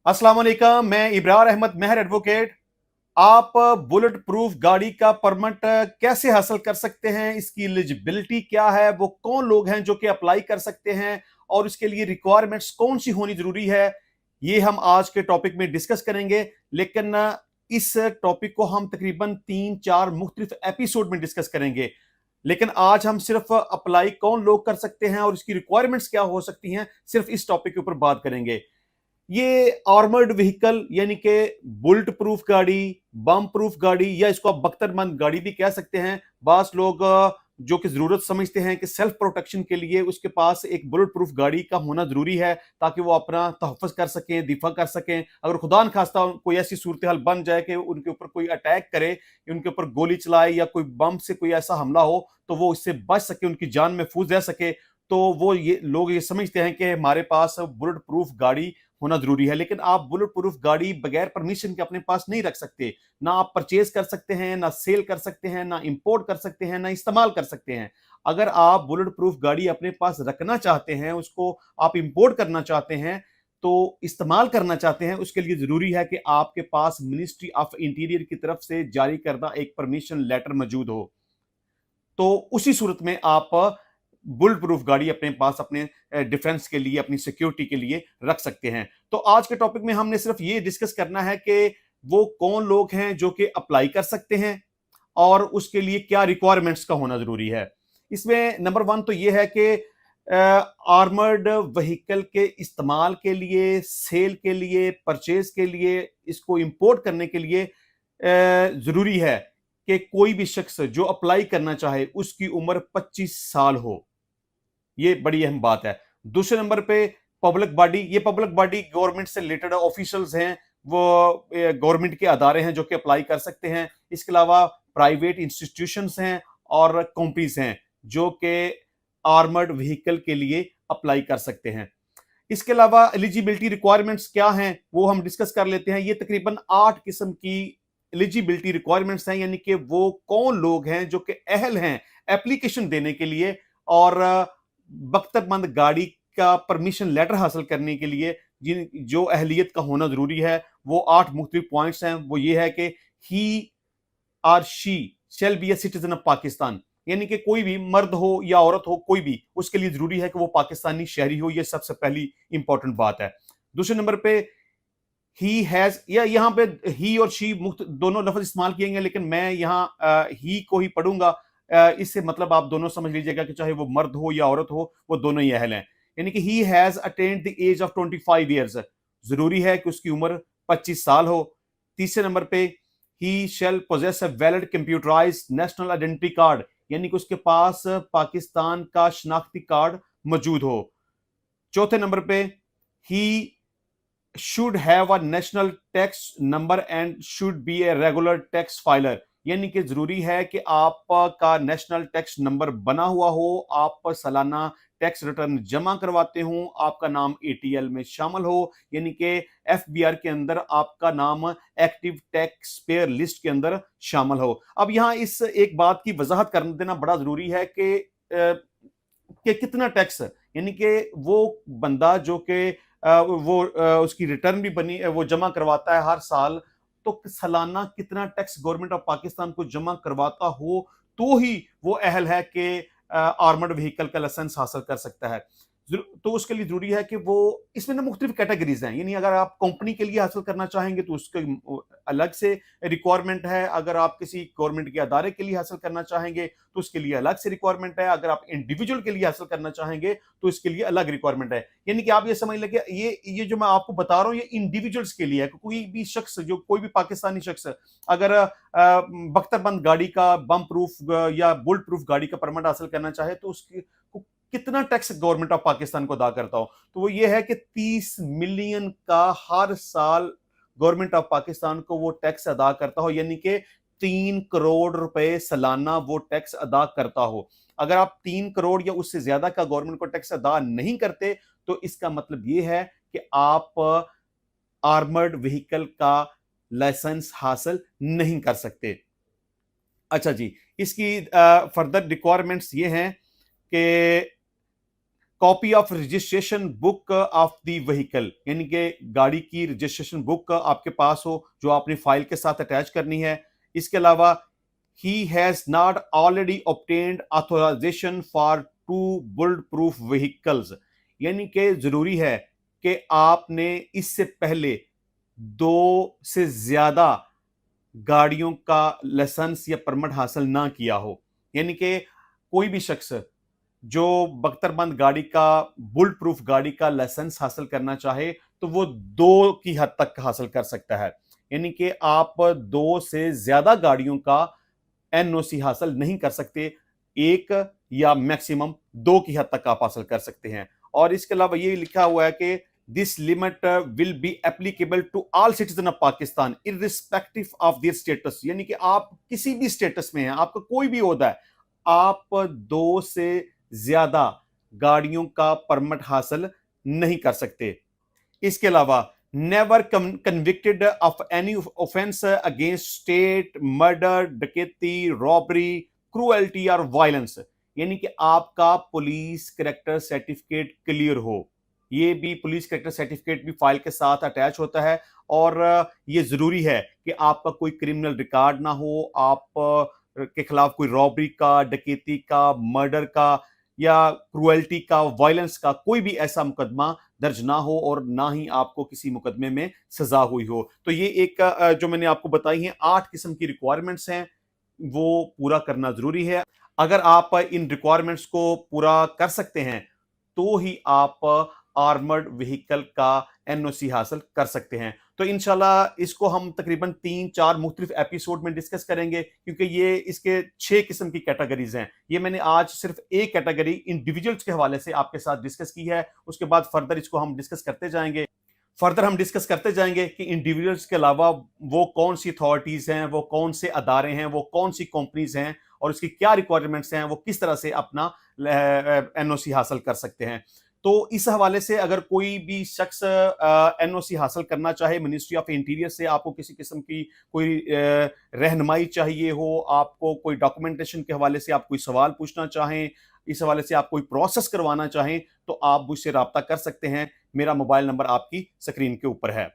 अस्सलाम वालेकुम, मैं इब्रार अहमद महर एडवोकेट। आप बुलेट प्रूफ गाड़ी का परमिट कैसे हासिल कर सकते हैं, इसकी एलिजिबिलिटी क्या है, वो कौन लोग हैं जो कि अप्लाई कर सकते हैं और इसके लिए रिक्वायरमेंट्स कौन सी होनी जरूरी है, ये हम आज के टॉपिक में डिस्कस करेंगे। लेकिन इस टॉपिक को हम तकरीबन 3-4 मुख्तलिफ एपिसोड में डिस्कस करेंगे। लेकिन आज हम सिर्फ अप्लाई कौन लोग कर सकते हैं और इसकी रिक्वायरमेंट्स क्या हो सकती हैं, सिर्फ इस टॉपिक के ऊपर बात करेंगे। ये आर्मर्ड व्हीकल यानी कि बुलेट प्रूफ गाड़ी, बम प्रूफ गाड़ी या इसको आप बख्तरबंद गाड़ी भी कह सकते हैं। बास लोग जो कि जरूरत समझते हैं कि सेल्फ प्रोटेक्शन के लिए उसके पास एक बुलेट प्रूफ गाड़ी का होना जरूरी है ताकि वो अपना तहफ़्फ़ुज़ कर सकें, दिफा कर सकें। अगर खुदा न खास्ता कोई ऐसी सूरत हाल बन जाए कि उनके ऊपर कोई अटैक करे, उनके ऊपर गोली चलाए या कोई बम से कोई ऐसा हमला हो तो वो इससे बच सके, उनकी जान महफूज रह सके। तो वो ये लोग ये समझते हैं कि हमारे पास बुलेट प्रूफ गाड़ी होना जरूरी है। लेकिन आप बुलेट प्रूफ गाड़ी बगैर परमिशन के अपने पास नहीं रख सकते। ना आप परचेज कर सकते हैं, ना सेल कर सकते हैं, ना इंपोर्ट कर सकते हैं, ना इस्तेमाल कर सकते हैं। अगर आप बुलेट प्रूफ गाड़ी अपने पास रखना चाहते हैं, उसको आप इंपोर्ट करना चाहते हैं, तो इस्तेमाल करना चाहते हैं, उसके लिए जरूरी है कि आपके पास मिनिस्ट्री ऑफ इंटीरियर की तरफ से जारी करदा एक परमिशन लेटर मौजूद हो। तो उसी सूरत में आप बुलेट प्रूफ गाड़ी अपने पास अपने डिफेंस के लिए, अपनी सिक्योरिटी के लिए रख सकते हैं। तो आज के टॉपिक में हमने सिर्फ ये डिस्कस करना है कि वो कौन लोग हैं जो कि अप्लाई कर सकते हैं और उसके लिए क्या रिक्वायरमेंट्स का होना जरूरी है। इसमें नंबर वन तो ये है कि आर्मर्ड व्हीकल के इस्तेमाल के लिए, सेल के लिए, परचेज के लिए, इसको इंपोर्ट करने के लिए जरूरी है कि कोई भी शख्स जो अप्लाई करना चाहे उसकी उम्र 25 साल हो। ये बड़ी अहम बात है। दूसरे नंबर पे पब्लिक बॉडी, ये पब्लिक बॉडी गवर्नमेंट से रिलेटेड ऑफिशियल्स हैं, वो गवर्नमेंट के अदारे हैं जो कि अप्लाई कर सकते हैं। इसके अलावा प्राइवेट इंस्टीट्यूशंस हैं और कंपनीज हैं जो कि आर्मर्ड व्हीकल के लिए अप्लाई कर सकते हैं। इसके अलावा एलिजिबिलिटी रिक्वायरमेंट्स क्या हैं वो हम डिस्कस कर लेते हैं। ये तकरीबन 8 किस्म की एलिजिबिलिटी रिक्वायरमेंट्स हैं, यानी कि वो कौन लोग हैं जो कि अहल हैं एप्लीकेशन देने के लिए और बख्तरबंद गाड़ी का परमिशन लेटर हासिल करने के लिए। जिन जो अहलियत का होना जरूरी है वो 8 मुख्तलिफ पॉइंट्स हैं। वो ये है कि he or she shall be a citizen of Pakistan, यानी कि कोई भी मर्द हो या औरत हो, कोई भी, उसके लिए जरूरी है कि वो पाकिस्तानी शहरी हो। ये सबसे पहली इंपॉर्टेंट बात है। दूसरे नंबर पे ही हैज, या यहाँ पे ही और शी मुख्त दोनों लफ्ज इस्तेमाल किए गए, लेकिन मैं यहाँ ही को ही पढ़ूंगा। इससे मतलब आप दोनों समझ लीजिएगा कि चाहे वो मर्द हो या औरत हो, वो दोनों ही अहल हैं। यानी कि he has attend the age of 25 years, जरूरी है कि उसकी उम्र 25 साल हो। तीसरे नंबर पे he shall possess a valid computerised national identity card, यानी कि उसके पास पाकिस्तान का शनाख्ती कार्ड मौजूद हो। चौथे नंबर पे he should have a national tax number and should be a regular tax filer, यानी कि जरूरी है कि आपका नेशनल टैक्स नंबर बना हुआ हो, आप सालाना टैक्स रिटर्न जमा करवाते हो, आपका नाम एटीएल में शामिल हो, यानी कि एफबीआर के अंदर आपका नाम एक्टिव टैक्स पेयर लिस्ट के अंदर शामिल हो। अब यहां इस एक बात की वजाहत कर देना बड़ा जरूरी है कि कितना टैक्स, यानी कि वो बंदा जो कि वो उसकी रिटर्न भी बनी वो जमा करवाता है हर साल, तो सालाना कितना टैक्स गवर्नमेंट ऑफ पाकिस्तान को जमा करवाता हो तो ही वो अहल है कि आर्मर्ड व्हीकल का लाइसेंस हासिल कर सकता है। तो उसके लिए जरूरी है कि वो, इसमें ना मुख्तलिफ कैटेगरीज हैं, यानी अगर आप कंपनी के लिए हासिल करना चाहेंगे तो उसके अलग से रिक्वायरमेंट है। अगर आप किसी गवर्नमेंट के अदारे के लिए हासिल करना चाहेंगे तो उसके लिए अलग से रिक्वायरमेंट है। अगर आप इंडिविजुअल के लिए हासिल करना चाहेंगे तो इसके लिए अलग रिक्वायरमेंट है। यानी कि आप ये समझ लें कि ये जो मैं आपको बता रहा हूँ ये इंडिविजुअल्स के लिए है। कोई भी शख्स, जो कोई भी पाकिस्तानी शख्स अगर बख्तरबंद गाड़ी का, बम प्रूफ या बुलेट प्रूफ गाड़ी का परमिट हासिल करना चाहे तो उसकी कितना टैक्स गवर्नमेंट ऑफ पाकिस्तान को अदा करता हो, तो वो ये है कि 30 मिलियन का हर साल गवर्नमेंट ऑफ पाकिस्तान को वो टैक्स अदा करता हो, यानी कि 3 करोड़ रुपए सालाना वो टैक्स अदा करता हो। अगर आप 3 करोड़ या उससे ज्यादा का गवर्नमेंट को टैक्स अदा नहीं करते तो इसका मतलब ये है कि आप आर्मर्ड व्हीकल का लाइसेंस हासिल नहीं कर सकते। अच्छा जी, इसकी फर्दर रिक्वायरमेंट्स ये हैं कि copy of registration book of the vehicle, यानी कि गाड़ी की रजिस्ट्रेशन बुक आपके पास हो जो आपने फाइल के साथ अटैच करनी है। इसके अलावा he has not already obtained authorization for two bulletproof vehicles, यानी कि जरूरी है कि आपने इससे पहले दो से ज्यादा गाड़ियों का लाइसेंस या परमिट हासिल ना किया हो। यानी कि कोई भी शख्स जो बख्तरबंद गाड़ी का, बुलेट प्रूफ गाड़ी का लाइसेंस हासिल करना चाहे तो वो दो की हद तक हासिल कर सकता है। यानी कि आप दो से ज्यादा गाड़ियों का एनओसी हासिल नहीं कर सकते, एक या मैक्सिमम दो की हद तक आप हासिल कर सकते हैं। और इसके अलावा ये लिखा हुआ है कि this limit will be applicable to all citizen of Pakistan irrespective of their status, यानी कि आप किसी भी स्टेटस में हैं, आपका कोई भी ओहदा है, आप दो से ज्यादा गाड़ियों का परमिट हासिल नहीं कर सकते। इसके अलावा never convicted of any offence against state, murder, डकैती, रॉबरी, क्रूएल्टी और वायलेंस, यानी कि आपका पुलिस कैरेक्टर सर्टिफिकेट क्लियर हो। ये भी पुलिस कैरेक्टर सर्टिफिकेट भी फाइल के साथ अटैच होता है और ये जरूरी है कि आपका कोई क्रिमिनल रिकॉर्ड ना हो, आप के खिलाफ कोई रॉबरी का, डकैती का, मर्डर का या क्रूएल्टी का, वायलेंस का कोई भी ऐसा मुकदमा दर्ज ना हो और ना ही आपको किसी मुकदमे में सजा हुई हो। तो ये एक जो मैंने आपको बताई है 8 किस्म की रिक्वायरमेंट्स हैं, वो पूरा करना जरूरी है। अगर आप इन रिक्वायरमेंट्स को पूरा कर सकते हैं तो ही आप आर्मर्ड व्हीकल का एनओसी हासिल कर सकते हैं। तो इंशाल्लाह इसको हम तकरीबन 3-4 मुख्तलिफ एपिसोड में डिस्कस करेंगे, क्योंकि ये इसके 6 किस्म की कैटेगरीज हैं। ये मैंने आज सिर्फ एक कैटेगरी इंडिविजुअल्स के हवाले से आपके साथ डिस्कस की है, उसके बाद फर्दर इसको हम डिस्कस करते जाएंगे। फर्दर हम डिस्कस करते जाएंगे कि इंडिविजुअल्स के अलावा वो कौन सी अथॉरिटीज हैं, वो कौन से अदारे हैं, वो कौन सी कंपनीज हैं और उसकी क्या रिक्वायरमेंट्स हैं, वो किस तरह से अपना एनओसी हासिल कर सकते हैं। तो इस हवाले से अगर कोई भी शख्स एनओसी हासिल करना चाहे मिनिस्ट्री ऑफ इंटीरियर से, आपको किसी किस्म की कोई रहनुमाई चाहिए हो, आपको कोई डॉक्यूमेंटेशन के हवाले से आप कोई सवाल पूछना चाहें, इस हवाले से आप कोई प्रोसेस करवाना चाहें, तो आप मुझसे रब्ता कर सकते हैं। मेरा मोबाइल नंबर आपकी स्क्रीन के ऊपर है।